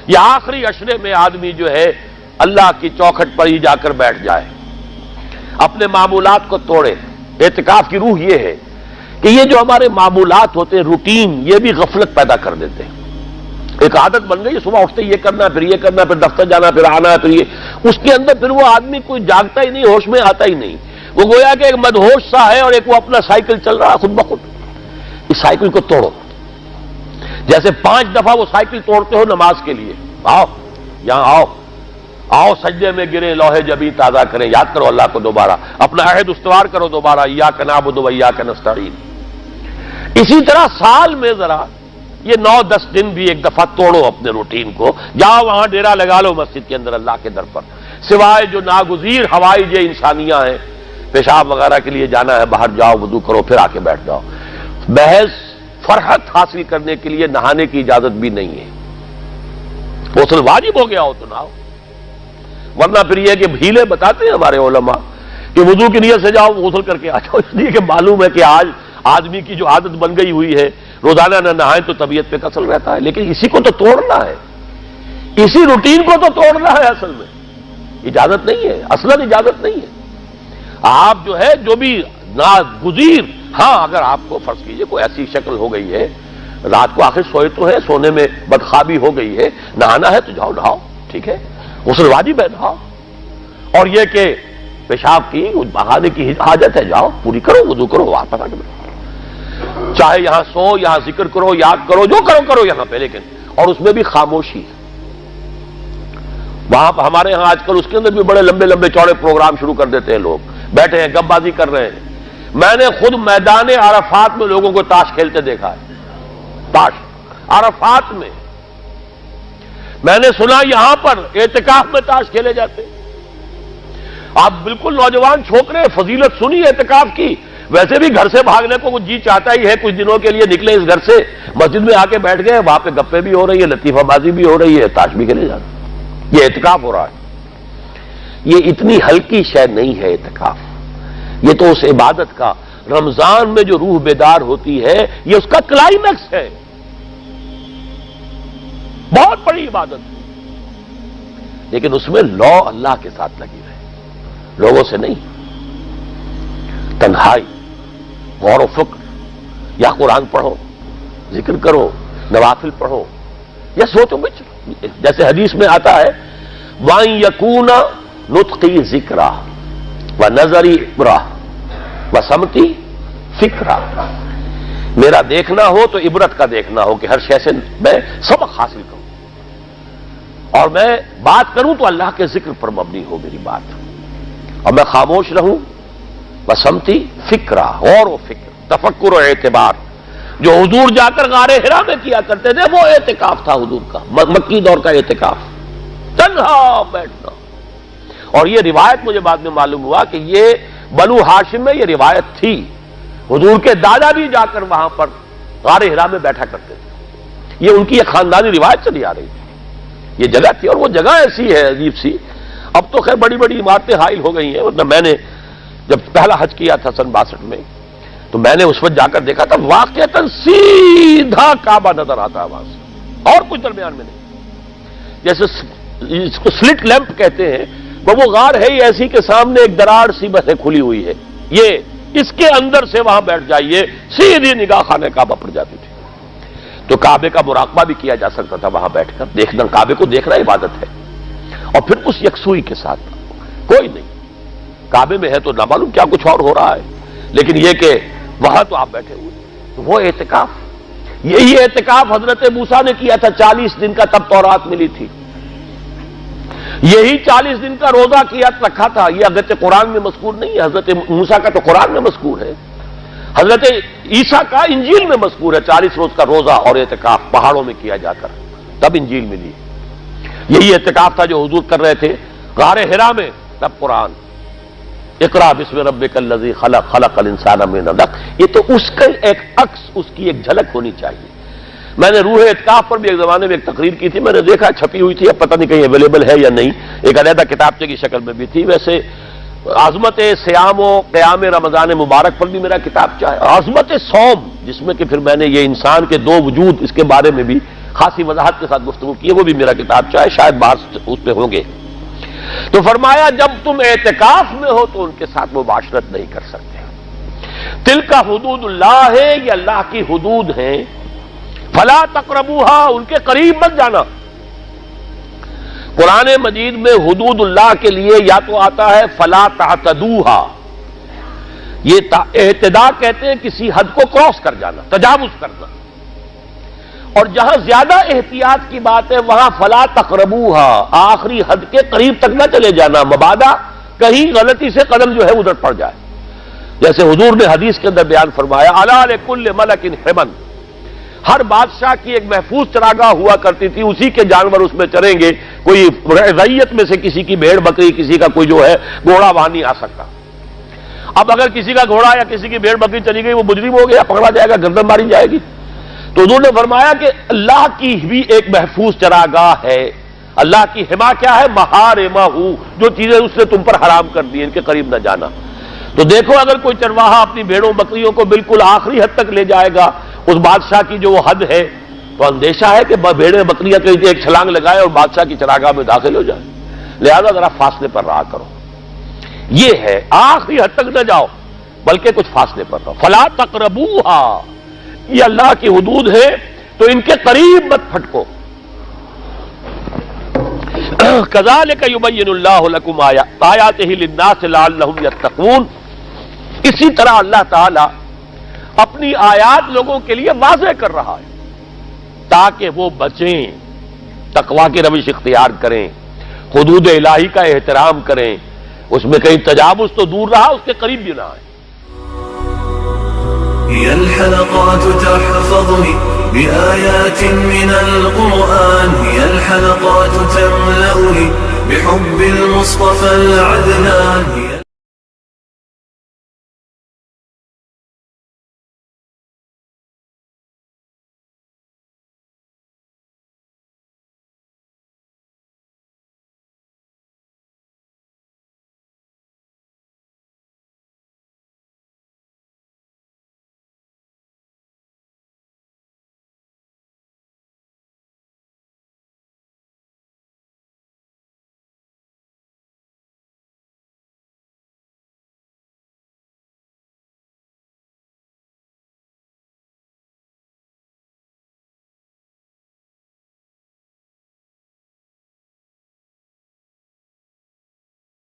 یہ آخری عشرے میں آدمی جو ہے اللہ کی چوکھٹ پر ہی جا کر بیٹھ جائے، اپنے معمولات کو توڑے۔ اعتکاف کی روح یہ ہے کہ یہ جو ہمارے معمولات ہوتے ہیں، روٹین، یہ بھی غفلت پیدا کر دیتے ہیں۔ ایک عادت بن گئی، صبح اٹھتے یہ کرنا، پھر یہ کرنا، پھر دفتر جانا، پھر آنا، پھر یہ، اس کے اندر پھر وہ آدمی کوئی جاگتا ہی نہیں، ہوش میں آتا ہی نہیں۔ وہ گویا کہ ایک مدہوش سا ہے اور ایک وہ اپنا سائیکل چل رہا ہے خود بخود۔ اس سائیکل کو توڑو، جیسے 5 دفعہ وہ سائیکل توڑتے ہو نماز کے لیے۔ آؤ یہاں آؤ، آؤ سجدے میں گرے، لوح جبیں تازہ کریں، یاد کرو اللہ کو دوبارہ، اپنا عہد استوار کرو دوبارہ، ایاک نعبد و ایاک نستعین۔ اسی طرح سال میں ذرا یہ 9-10 دن بھی ایک دفعہ توڑو اپنے روٹین کو، جاؤ وہاں ڈیرا لگا لو مسجد کے اندر اللہ کے در پر، سوائے جو ناگزیر حوائج انسانیہ ہیں، پیشاب وغیرہ کے لیے جانا ہے باہر جاؤ، وضو کرو، پھر آ کے بیٹھ جاؤ۔ محض فرحت حاصل کرنے کے لیے نہانے کی اجازت بھی نہیں ہے۔ غسل واجب ہو گیا ہو تو نہاؤ، ورنہ پھر یہ کہ ہیلے بتاتے ہیں ہمارے علماء کہ وضو کی نیت سے جاؤ غسل کر کے آ جاؤ، اس لیے کہ معلوم ہے کہ آج آدمی کی جو عادت بن گئی ہوئی ہے روزانہ نہ نہائیں تو طبیعت پہ کسل رہتا ہے، لیکن اسی کو تو توڑنا ہے، اسی روٹین کو تو توڑنا ہے۔ اصل میں اجازت نہیں ہے، اصلاً اجازت نہیں ہے۔ آپ جو ہے جو بھی ناگزیر، ہاں اگر آپ کو فرض کیجئے کوئی ایسی شکل ہو گئی ہے، رات کو آخر سوئے تو ہے، سونے میں بدخوابی ہو گئی ہے، نہانا ہے تو جاؤ نہاؤ، ٹھیک ہے، غسل واجب ہے نہاؤ۔ اور یہ کہ پیشاب کی بہانے کی حاجت ہے، جاؤ پوری کرو، وضو کرو، واپس آ کے بیٹھو، چاہے یہاں سو، یہاں ذکر کرو، یاد کرو، جو کرو کرو یہاں پہ، لیکن اور اس میں بھی خاموشی۔ وہاں ہمارے ہاں آج کل اس کے اندر بھی بڑے لمبے لمبے چوڑے پروگرام شروع کر دیتے ہیں، لوگ بیٹھے ہیں گپ بازی کر رہے ہیں۔ میں نے خود میدان عرفات میں لوگوں کو تاش کھیلتے دیکھا ہے، تاش عرفات میں۔ میں نے سنا یہاں پر اعتکاف میں تاش کھیلے جاتے۔ آپ بالکل نوجوان چھوکرے، فضیلت سنی اعتکاف کی، ویسے بھی گھر سے بھاگنے کو جی چاہتا ہی ہے، کچھ دنوں کے لیے نکلے اس گھر سے، مسجد میں آ کے بیٹھ گئے، وہاں پہ گپے بھی ہو رہی ہے، لطیفہ بازی بھی ہو رہی ہے، تاش بھی کھیلے جاتے، یہ اعتکاف ہو رہا ہے۔ یہ اتنی ہلکی شے نہیں ہے اعتکاف، یہ تو اس عبادت کا، رمضان میں جو روح بیدار ہوتی ہے یہ اس کا کلائمیکس ہے، بہت بڑی عبادت ہے، لیکن اس میں لو اللہ کے ساتھ لگی رہے، لوگوں سے نہیں، تنہائی، غور و فکر، یا قرآن پڑھو، ذکر کرو، نوافل پڑھو، یا سوچو بچ، جیسے حدیث میں آتا ہے وَأَن يَكُونَ نُطْقِي ذِكْرًا وَنَظَرِي عِبْرَةً وَسَمْتِي فِكْرًا، میرا دیکھنا ہو تو عبرت کا دیکھنا ہو کہ ہر شے سے میں سبق حاصل کروں، اور میں بات کروں تو اللہ کے ذکر پر مبنی ہو میری بات، اور میں خاموش رہوں وَسَمْتِي فِكْرًا، غور و فکر، تفکر و اعتبار، جو حضور جا کر غار حرا میں کیا کرتے تھے وہ اعتکاف تھا حضور کا، مکی دور کا اعتکاف، تنہا بیٹھنا۔ اور یہ روایت مجھے بعد میں معلوم ہوا کہ یہ بنو ہاشم میں یہ روایت تھی، حضور کے دادا بھی جا کر وہاں پر غار حرا میں بیٹھا کرتے تھے، یہ ان کی ایک خاندانی روایت چلی آ رہی تھی، یہ جگہ تھی، اور وہ جگہ ایسی ہے عجیب سی، اب تو خیر بڑی بڑی عمارتیں حائل ہو گئی ہیں، ورنہ میں نے جب پہلا حج کیا تھا سن 62 میں، تو میں نے اس وقت جا کر دیکھا تھا واقعتاً سیدھا کعبہ نظر آتا ہے وہاں سے، اور کچھ درمیان میں نہیں، جیسے اس کو سلٹ لیمپ کہتے ہیں، وہ غار ہے ہی ایسی کہ سامنے ایک دراڑ سی بس کھلی ہوئی ہے، یہ اس کے اندر سے وہاں بیٹھ جائیے سیدھی نگاہ خانہ کعبہ پر جاتی تھی، تو کعبے کا مراقبہ بھی کیا جا سکتا تھا وہاں بیٹھ کر، دیکھنا کعبے کو دیکھنا عبادت ہے، اور پھر اس یکسوئی کے ساتھ کوئی نہیں، کعبے میں ہے تو نہ معلوم کیا کچھ اور ہو رہا ہے، لیکن یہ کہ وہاں تو آپ بیٹھے ہوئے، تو وہ اعتکاف، یہی اعتکاف حضرت موسیٰ نے کیا تھا 40 دن کا، تب تورات ملی تھی، یہی 40 دن کا روزہ کیا رکھا تھا، یہ حضرت قرآن میں مذکور نہیں ہے، حضرت موسیٰ کا تو قرآن میں مذکور ہے، حضرت عیسیٰ کا انجیل میں مذکور ہے، 40 روز کا روزہ اور اعتکاف پہاڑوں میں کیا جا کر، تب انجیل ملی، یہی اعتکاف تھا جو حضور کر رہے تھے غار حرا میں، تب قرآن، اقرا بسم ربک الذی خلق، خلق الانسان من علق، یہ تو اس کا ایک عکس، اس کی ایک جھلک ہونی چاہیے۔ میں نے روح اعتکاف پر بھی ایک زمانے میں ایک تقریر کی تھی، میں نے دیکھا چھپی ہوئی تھی، اب پتہ نہیں کہیں اویلیبل ہے یا نہیں، ایک علیحدہ کتابچے کی شکل میں بھی تھی، ویسے عظمت سیام و قیام رمضان مبارک پر بھی میرا کتابچہ ہے، عظمت صوم، جس میں کہ پھر میں نے یہ انسان کے 2 وجود اس کے بارے میں بھی خاصی وضاحت کے ساتھ گفتگو کی ہے، وہ بھی میرا کتاب چاہے شاید بات اس پہ ہوں گے۔ تو فرمایا جب تم اعتکاف میں ہو تو ان کے ساتھ مباشرت نہیں کر سکتے۔ تلک حدود اللہ ہے، یہ اللہ کی حدود ہیں، فلا تقربوها، ان کے قریب مت جانا۔ قرآن مجید میں حدود اللہ کے لیے یا تو آتا ہے فلا تعتدوها، یہ اعتداء کہتے ہیں کسی حد کو کراس کر جانا، تجاوز کرنا، اور جہاں زیادہ احتیاط کی بات ہے وہاں فلا تقربوها، آخری حد کے قریب تک نہ چلے جانا، مبادا کہیں غلطی سے قدم جو ہے ادھر پڑ جائے۔ جیسے حضور نے حدیث کے اندر بیان فرمایا الا لکل ملک حمن، ہر بادشاہ کی ایک محفوظ چراگاہ ہوا کرتی تھی، اسی کے جانور اس میں چریں گے، کوئی رعیت میں سے کسی کی بھیڑ بکری، کسی کا کوئی جو ہے گھوڑا وہاں نہیں آ سکتا۔ اب اگر کسی کا گھوڑا یا کسی کی بھیڑ بکری چلی گئی، وہ مجرم ہو گیا، پکڑا جائے گا، گردن ماری جائے گی۔ تو حضور نے فرمایا کہ اللہ کی بھی ایک محفوظ چراگاہ ہے۔ اللہ کی حما کیا ہے؟ محارمہ، جو چیزیں اس نے تم پر حرام کر دی، ان کے قریب نہ جانا۔ تو دیکھو اگر کوئی چرواہا اپنی بھیڑوں بکریوں کو بالکل آخری حد تک لے جائے گا، اس بادشاہ کی جو وہ حد ہے، تو اندیشہ ہے کہ بھیڑیں بکریاں کہیں ایک چھلانگ لگائے اور بادشاہ کی چراگاہ میں داخل ہو جائے، لہذا ذرا فاصلے پر رہا کرو۔ یہ ہے آخری حد تک نہ جاؤ بلکہ کچھ فاصلے پر رہو۔ فلا تقربوها، یہ اللہ کی حدود ہے تو ان کے قریب مت پھٹکو۔ کذالک یبین اللہ لکم آیاتہ للناس لعلہم یتقون، اسی طرح اللہ تعالی اپنی آیات لوگوں کے لیے واضح کر رہا ہے تاکہ وہ بچیں، تقوی کی روش اختیار کریں، حدود الہی کا احترام کریں، اس میں کہیں تجاوز تو دور رہا، اس کے قریب بھی نہ آئے۔ هي الحلقات تحفظني بآيات من القرآن، هي الحلقات تملأني بحب المصطفى العدنان،